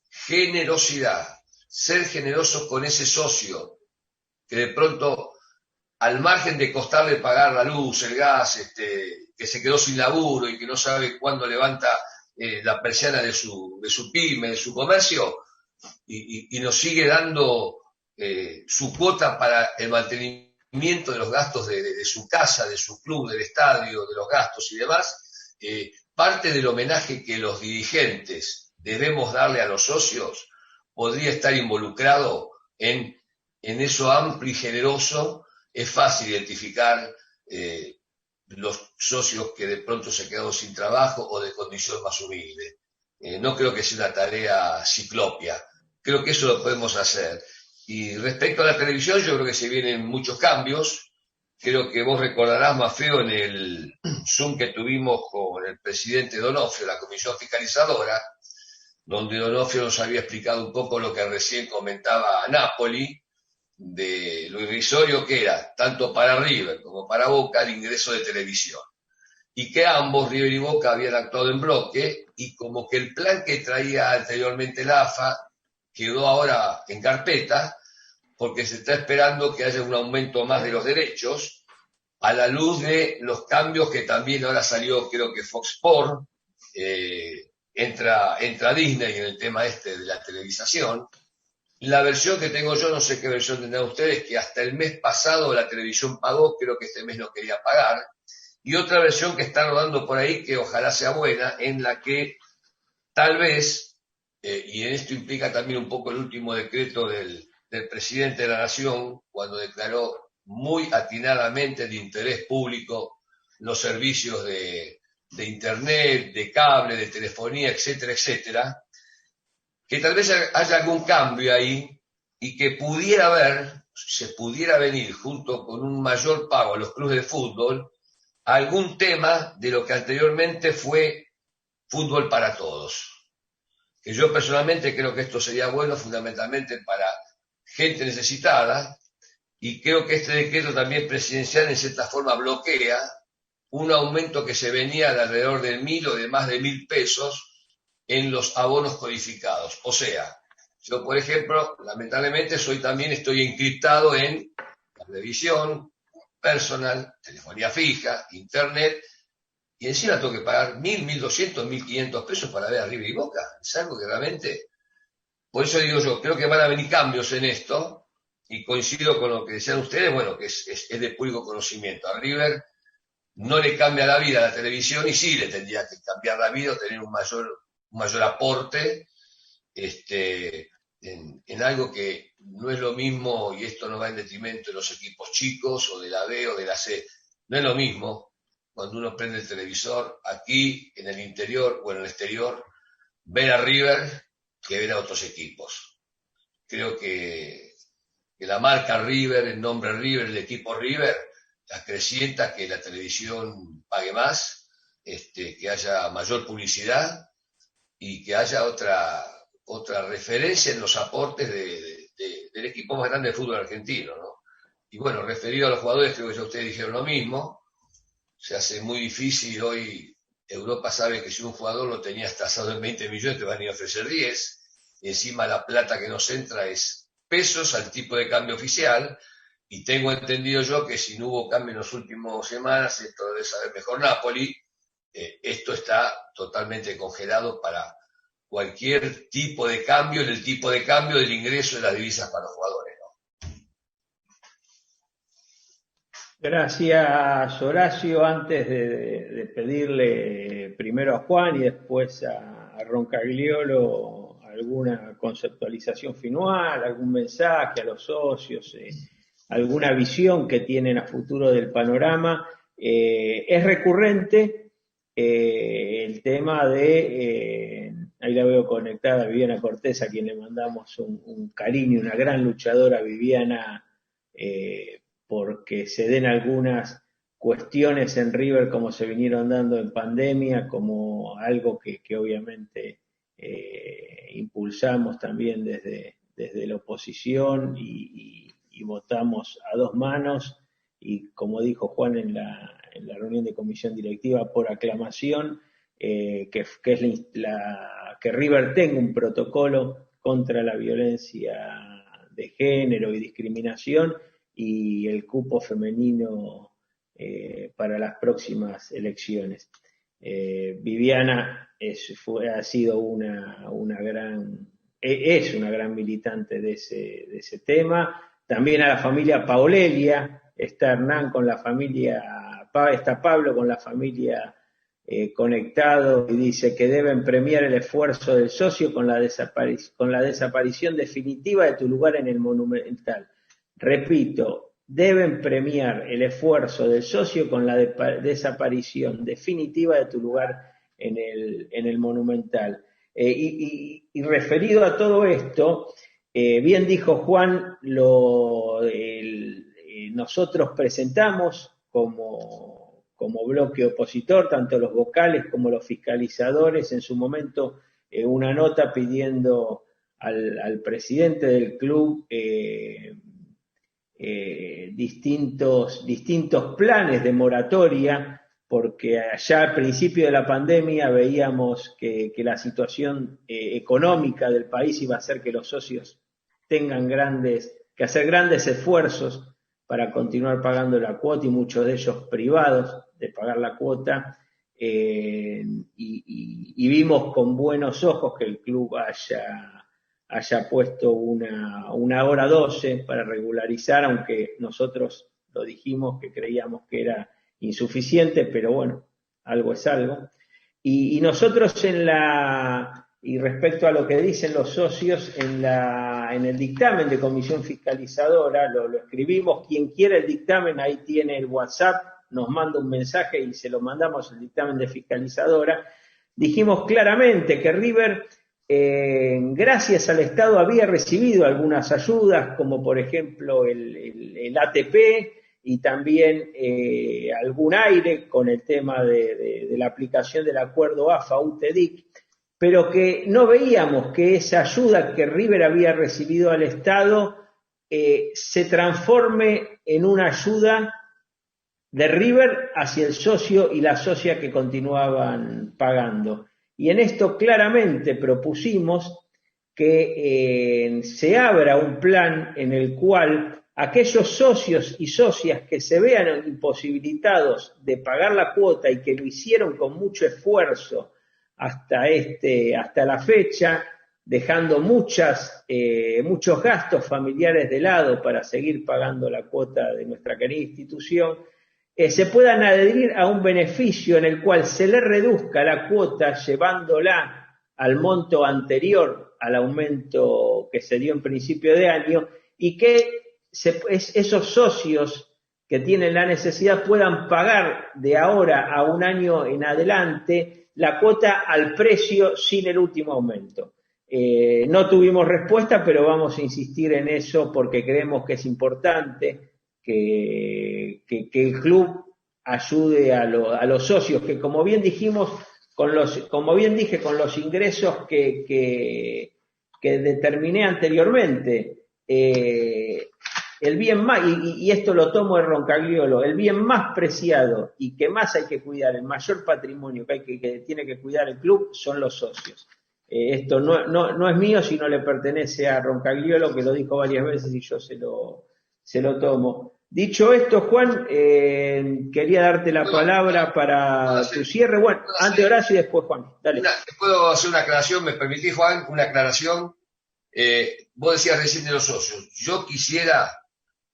Generosidad. Ser generosos con ese socio que de pronto, al margen de costarle pagar la luz, el gas, que se quedó sin laburo y que no sabe cuándo levanta la persiana de su pyme, de su comercio, y nos sigue dando su cuota para el mantenimiento de los gastos de su casa, de su club, del estadio, de los gastos y demás, parte del homenaje que los dirigentes debemos darle a los socios podría estar involucrado en eso amplio y generoso. Es fácil identificar los socios que de pronto se quedaron sin trabajo o de condición más humilde. No creo que sea una tarea ciclopia. Creo que eso lo podemos hacer. Y respecto a la televisión, yo creo que se vienen muchos cambios. Creo que vos recordarás, Mafeo, en el Zoom que tuvimos con el presidente Donofrio, la comisión fiscalizadora, donde Donofrio nos había explicado un poco lo que recién comentaba Napoli, de lo irrisorio que era, tanto para River como para Boca, el ingreso de televisión. Y que ambos, River y Boca, habían actuado en bloque, y como que el plan que traía anteriormente la AFA quedó ahora en carpeta, porque se está esperando que haya un aumento más de los derechos, a la luz de los cambios que también ahora salió, creo que Fox Sports, entra Disney en el tema de la televisación. La versión que tengo yo, no sé qué versión tendrán ustedes, que hasta el mes pasado la televisión pagó, creo que este mes no quería pagar, y otra versión que está rodando por ahí, que ojalá sea buena, en la que tal vez, y en esto implica también un poco el último decreto del presidente de la Nación, cuando declaró muy atinadamente de interés público los servicios de internet, de cable, de telefonía, etcétera, etcétera, que tal vez haya algún cambio ahí y que se pudiera venir junto con un mayor pago a los clubes de fútbol, algún tema de lo que anteriormente fue fútbol para todos. Que yo personalmente creo que esto sería bueno fundamentalmente para gente necesitada, y creo que este decreto también presidencial en cierta forma bloquea un aumento que se venía de alrededor de 1.000 o de más de 1.000 pesos en los abonos codificados. O sea, Yo, por ejemplo, lamentablemente estoy encriptado en televisión, personal, telefonía fija, internet, y encima tengo que pagar 1.200, 1.500 pesos para ver a River y Boca. Es algo que realmente, por eso digo yo, creo que van a venir cambios en esto, y coincido con lo que decían ustedes, bueno, que es de público conocimiento. A River no le cambia la vida a la televisión, y sí le tendría que cambiar la vida, tener un mayor aporte, en algo que no es lo mismo, y esto no va en detrimento de los equipos chicos o de la B o de la C, no es lo mismo cuando uno prende el televisor aquí, en el interior o en el exterior, ver a River que ver a otros equipos. Creo que la marca River, el nombre River, el equipo River, acrecienta que la televisión pague más, que haya mayor publicidad y que haya otra referencia en los aportes del equipo más grande de fútbol argentino, ¿no? Y bueno, referido a los jugadores, creo que ya ustedes dijeron lo mismo. Se hace muy difícil hoy. Europa sabe que si un jugador lo tenías tasado en 20 millones, te van a ir a ofrecer 10. Y encima la plata que nos entra es pesos al tipo de cambio oficial. Y tengo entendido yo que si no hubo cambio en las últimas semanas, esto debe saber mejor Napoli, esto está totalmente congelado para cualquier tipo de cambio, en el tipo de cambio del ingreso de las divisas para los jugadores, ¿no? Gracias, Horacio. Antes de pedirle primero a Juan y después a Roncagliolo alguna conceptualización final, algún mensaje a los socios, alguna visión que tienen a futuro del panorama, es recurrente el tema de, ahí la veo conectada, Viviana Cortés, a quien le mandamos un cariño, una gran luchadora, Viviana, porque se den algunas cuestiones en River como se vinieron dando en pandemia, como algo que obviamente impulsamos también desde la oposición y votamos a dos manos, y como dijo Juan en la reunión de comisión directiva, por aclamación, que es que River tenga un protocolo contra la violencia de género y discriminación, y el cupo femenino para las próximas elecciones. Viviana ha sido es una gran militante de ese tema. También a la familia Paolelia, está Hernán con la familia, está Pablo con la familia conectado, y dice que deben premiar el esfuerzo del socio con la desaparición definitiva de tu lugar en el Monumental. Repito, deben premiar el esfuerzo del socio con la desaparición definitiva de tu lugar en el Monumental. Y referido a todo esto, bien dijo Juan, nosotros presentamos como bloque opositor, tanto los vocales como los fiscalizadores, en su momento una nota pidiendo al presidente del club distintos planes de moratoria, porque allá al principio de la pandemia veíamos que la situación económica del país iba a hacer que los socios tengan que hacer grandes esfuerzos para continuar pagando la cuota, y muchos de ellos privados de pagar la cuota, y vimos con buenos ojos que el club haya puesto una hora 12 para regularizar, aunque nosotros lo dijimos que creíamos que era insuficiente, pero bueno, algo es algo. Y nosotros y respecto a lo que dicen los socios en el dictamen de comisión fiscalizadora, lo escribimos. Quien quiera el dictamen, ahí tiene el WhatsApp, nos manda un mensaje y se lo mandamos el dictamen de fiscalizadora. Dijimos claramente que River, gracias al Estado, había recibido algunas ayudas, como por ejemplo el ATP, y también algún aire con el tema de la aplicación del acuerdo AFA-UTEDIC, pero que no veíamos que esa ayuda que River había recibido al Estado se transforme en una ayuda de River hacia el socio y la socia que continuaban pagando. Y en esto claramente propusimos que se abra un plan en el cual aquellos socios y socias que se vean imposibilitados de pagar la cuota y que lo hicieron con mucho esfuerzo hasta la fecha, dejando muchos gastos familiares de lado para seguir pagando la cuota de nuestra querida institución, se puedan adherir a un beneficio en el cual se le reduzca la cuota llevándola al monto anterior al aumento que se dio en principio de año, y que esos socios que tienen la necesidad puedan pagar de ahora a un año en adelante la cuota al precio sin el último aumento. No tuvimos respuesta, pero vamos a insistir en eso porque creemos que es importante que el club ayude a los socios, que como bien dijimos, con los ingresos que determiné anteriormente, el bien más, y esto lo tomo de Roncagliolo, el bien más preciado y que más hay que cuidar, el mayor patrimonio que tiene que cuidar el club son los socios. Esto no es mío, sino le pertenece a Roncagliolo, que lo dijo varias veces y yo se lo tomo. Dicho esto, Juan, quería darte la palabra para tu cierre. Bueno, antes Horacio y después Juan. Dale. ¿Puedo hacer una aclaración? ¿Me permitís, Juan? Una aclaración. Vos decías recién de los socios. Yo quisiera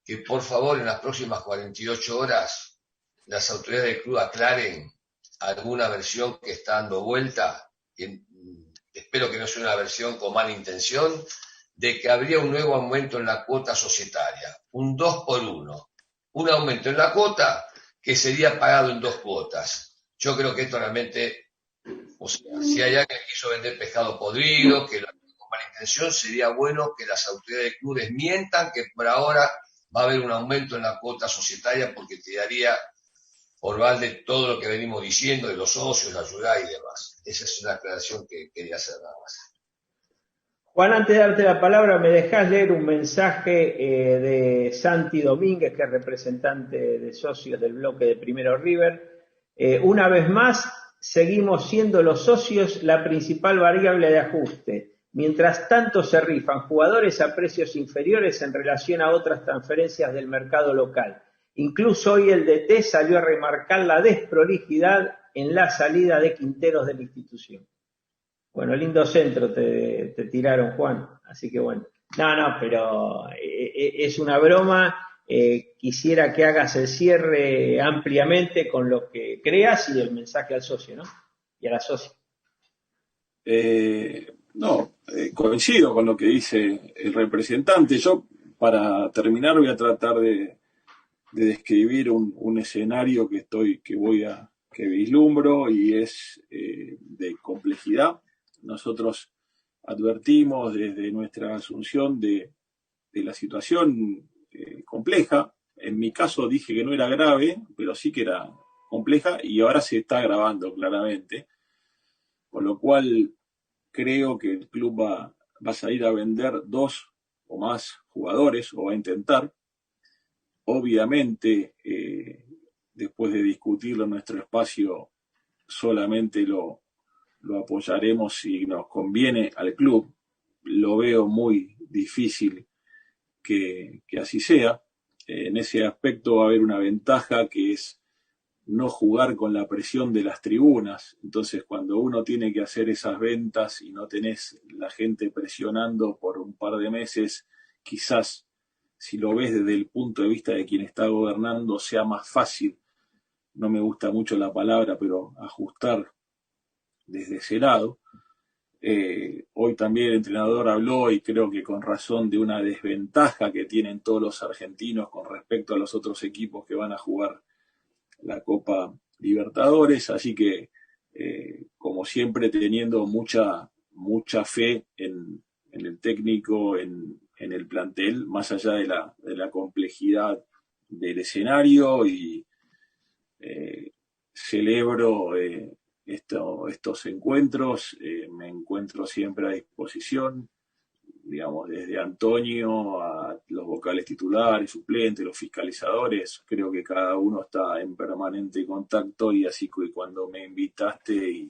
que, por favor, en las próximas 48 horas, las autoridades del club aclaren alguna versión que está dando vuelta, espero que no sea una versión con mala intención, de que habría un nuevo aumento en la cuota societaria, un 2 por 1, un aumento en la cuota que sería pagado en 2 cuotas. Yo creo que esto realmente, o sea, si hay alguien que quiso vender pescado podrido, que lo hace con mala intención, sería bueno que las autoridades del club desmientan que por ahora va a haber un aumento en la cuota societaria, porque te daría por balde todo lo que venimos diciendo de los socios, la ayuda y demás. Esa es una aclaración que quería hacer nada más. Juan, antes de darte la palabra, ¿me dejás leer un mensaje de Santi Domínguez, que es representante de socios del bloque de Primero River? Una vez más, seguimos siendo los socios la principal variable de ajuste. Mientras tanto se rifan jugadores a precios inferiores en relación a otras transferencias del mercado local. Incluso hoy el DT salió a remarcar la desprolijidad en la salida de Quinteros de la institución. Bueno, lindo centro te tiraron, Juan, así que bueno. No, pero es una broma. Quisiera que hagas el cierre ampliamente con lo que creas y el mensaje al socio, ¿no? Y a la socia. Coincido con lo que dice el representante. Yo, para terminar, voy a tratar de describir un escenario que vislumbro, y es de complejidad. Nosotros advertimos desde nuestra asunción de la situación compleja. En mi caso dije que no era grave, pero sí que era compleja, y ahora se está agravando claramente. Con lo cual creo que el club va a salir a vender 2 o más jugadores, o va a intentar. Obviamente, después de discutirlo en nuestro espacio, solamente lo apoyaremos si nos conviene al club. Lo veo muy difícil que así sea. En ese aspecto va a haber una ventaja, que es no jugar con la presión de las tribunas. Entonces, cuando uno tiene que hacer esas ventas y no tenés la gente presionando por un par de meses, quizás, si lo ves desde el punto de vista de quien está gobernando, sea más fácil, no me gusta mucho la palabra, pero ajustar desde ese lado. Hoy también el entrenador habló, y creo que con razón, de una desventaja que tienen todos los argentinos con respecto a los otros equipos que van a jugar la Copa Libertadores. Así que, como siempre, teniendo mucha fe en el técnico, en el plantel, más allá de la complejidad del escenario, y celebro estos encuentros. Me encuentro siempre a disposición, digamos, desde Antonio a los vocales titulares, suplentes, los fiscalizadores. Creo que cada uno está en permanente contacto, y así que cuando me invitaste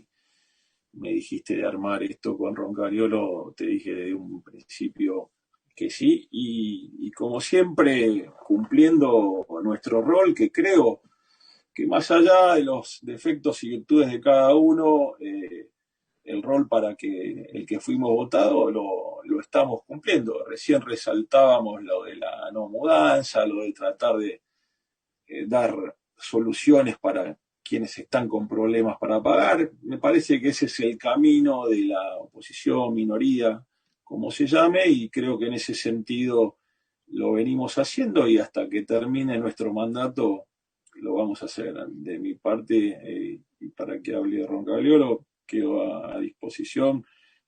me dijiste de armar esto con Roncariolo, te dije desde un principio que sí, y como siempre cumpliendo nuestro rol, que creo que más allá de los defectos y virtudes de cada uno, el rol para que el que fuimos votados lo estamos cumpliendo. Recién resaltábamos lo de la no mudanza, lo de tratar de dar soluciones para quienes están con problemas para pagar. Me parece que ese es el camino de la oposición, minoría, como se llame, y creo que en ese sentido lo venimos haciendo y hasta que termine nuestro mandato lo vamos a hacer. De mi parte, y para que hable de Roncariolo, quedo a disposición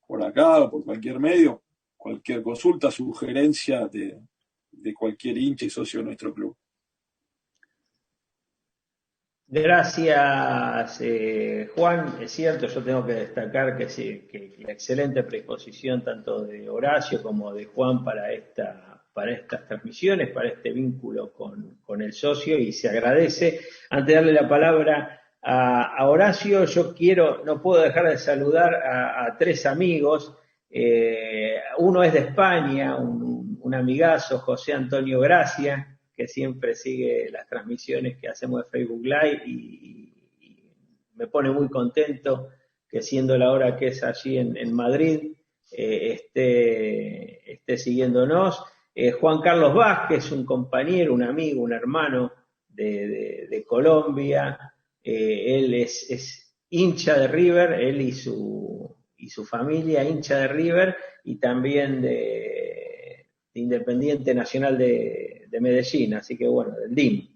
por acá o por cualquier medio, cualquier consulta, sugerencia de cualquier hincha y socio de nuestro club. Gracias, Juan. Es cierto, yo tengo que destacar que sí, que la excelente predisposición tanto de Horacio como de Juan para estas transmisiones, para este vínculo con el socio, y se agradece. Antes de darle la palabra a Horacio, no puedo dejar de saludar a tres amigos. Uno es de España, un amigazo, José Antonio Gracia, que siempre sigue las transmisiones que hacemos de Facebook Live y me pone muy contento que siendo la hora que es allí en Madrid, esté siguiéndonos. Juan Carlos Vázquez, un compañero, un amigo, un hermano de Colombia. Él es hincha de River, él y su familia hincha de River, y también de Independiente Nacional de Medellín, así que bueno, del DIM.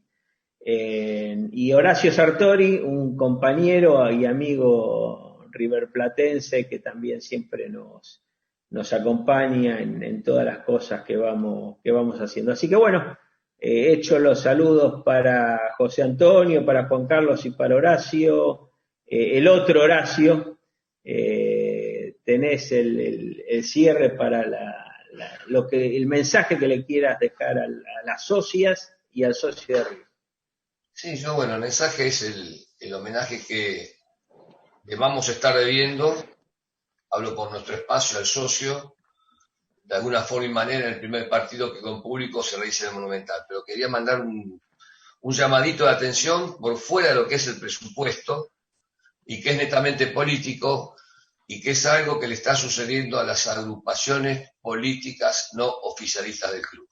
Y Horacio Sartori, un compañero y amigo riverplatense que también siempre nos acompaña en todas las cosas que vamos haciendo. Así que bueno, hecho los saludos para José Antonio, para Juan Carlos y para Horacio. El otro Horacio, tenés el cierre para el mensaje que le quieras dejar a las socias y al socio de River. Sí, el mensaje es el homenaje que vamos a estar debiendo. Hablo por nuestro espacio al socio, de alguna forma y manera, en el primer partido que con público se realiza en el Monumental. Pero quería mandar un llamadito de atención por fuera de lo que es el presupuesto y que es netamente político, y que es algo que le está sucediendo a las agrupaciones políticas no oficialistas del club.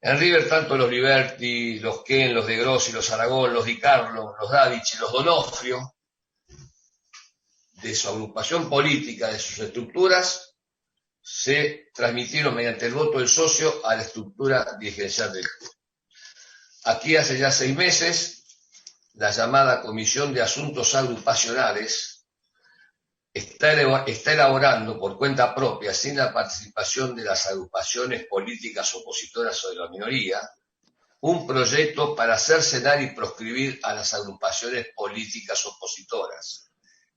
En River, tanto los Liberti, los Ken, los de Grossi, los Aragón, los Di Carlo, los Davichi, los Donofrio, de su agrupación política, de sus estructuras, se transmitieron mediante el voto del socio a la estructura dirigencial del club. Aquí hace ya 6 meses, la llamada Comisión de Asuntos Agrupacionales está elaborando por cuenta propia, sin la participación de las agrupaciones políticas opositoras o de la minoría, un proyecto para cercenar y proscribir a las agrupaciones políticas opositoras,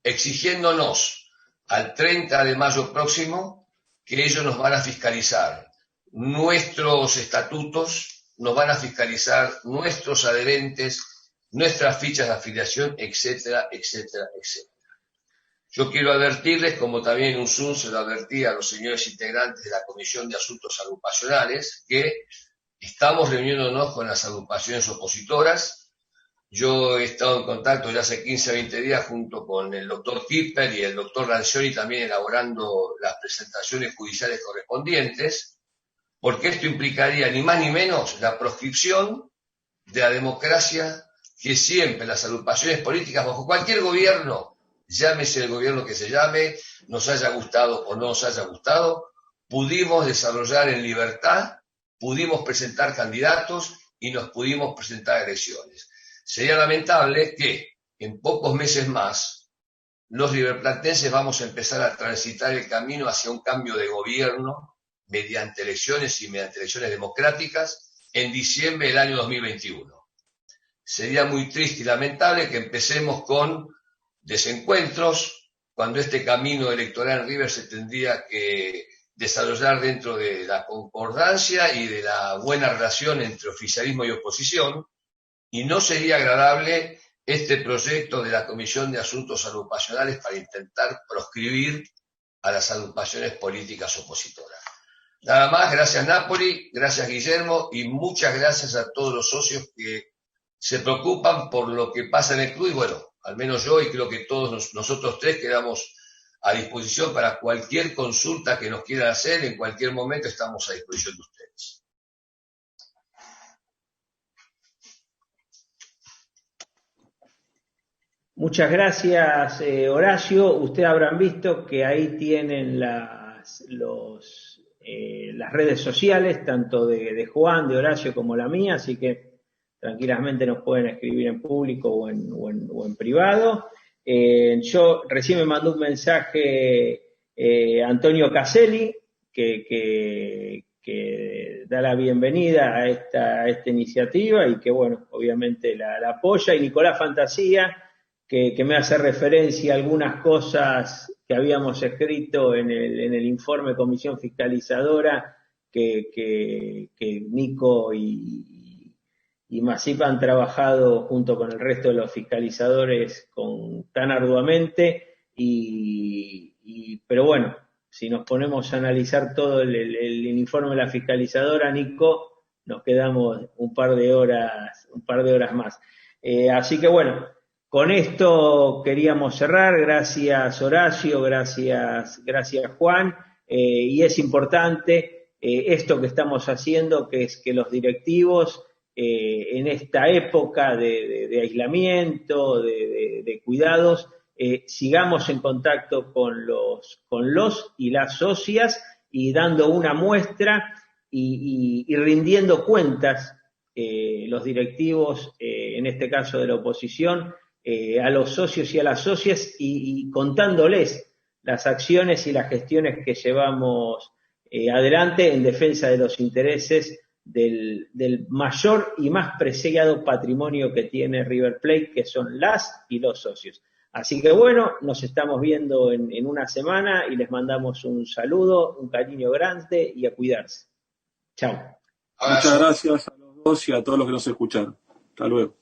exigiéndonos al 30 de mayo próximo que ellos nos van a fiscalizar nuestros estatutos, nos van a fiscalizar nuestros adherentes, nuestras fichas de afiliación, etcétera, etcétera, etcétera. Yo quiero advertirles, como también un Zoom se lo advertí a los señores integrantes de la Comisión de Asuntos Agrupacionales, que estamos reuniéndonos con las agrupaciones opositoras. Yo he estado en contacto ya hace 15 a 20 días junto con el doctor Kipper y el doctor Rancioni, también elaborando las presentaciones judiciales correspondientes, porque esto implicaría ni más ni menos la proscripción de la democracia que siempre las agrupaciones políticas, bajo cualquier gobierno, llámese el gobierno que se llame, nos haya gustado o no nos haya gustado, pudimos desarrollar en libertad, pudimos presentar candidatos y nos pudimos presentar elecciones. Sería lamentable que en pocos meses más los riverplatenses vamos a empezar a transitar el camino hacia un cambio de gobierno mediante elecciones y mediante elecciones democráticas en diciembre del año 2021. Sería muy triste y lamentable que empecemos con desencuentros, cuando este camino electoral en River se tendría que desarrollar dentro de la concordancia y de la buena relación entre oficialismo y oposición, y no sería agradable este proyecto de la Comisión de Asuntos Agrupacionales para intentar proscribir a las agrupaciones políticas opositoras. Nada más, gracias Napoli, gracias Guillermo y muchas gracias a todos los socios que se preocupan por lo que pasa en el club y bueno, al menos yo y creo que todos nosotros tres quedamos a disposición para cualquier consulta que nos quieran hacer, en cualquier momento estamos a disposición de ustedes. Muchas gracias, Horacio. Ustedes habrán visto que ahí tienen las redes sociales, tanto de Juan, de Horacio como la mía, así que tranquilamente nos pueden escribir en público o en privado. Yo recién me mandó un mensaje Antonio Caselli, que da la bienvenida a esta iniciativa y que, bueno, obviamente la apoya, y Nicolás Fantasía, que me hace referencia a algunas cosas que habíamos escrito en el informe Comisión Fiscalizadora, que Nico y Masip han trabajado junto con el resto de los fiscalizadores tan arduamente, pero bueno, si nos ponemos a analizar todo el informe de la fiscalizadora, Nico, nos quedamos un par de horas más. Así que bueno, con esto queríamos cerrar. Gracias Horacio, gracias Juan, y es importante esto que estamos haciendo, que es que los directivos en esta época de aislamiento, de cuidados, sigamos en contacto con los y las socias y dando una muestra y rindiendo cuentas, los directivos, en este caso de la oposición, a los socios y a las socias y contándoles las acciones y las gestiones que llevamos adelante en defensa de los intereses del mayor y más preciado patrimonio que tiene River Plate, que son las y los socios. Así que bueno, nos estamos viendo en una semana y les mandamos un saludo, un cariño grande y a cuidarse. Chao. Muchas gracias a los dos y a todos los que nos escucharon. Hasta luego.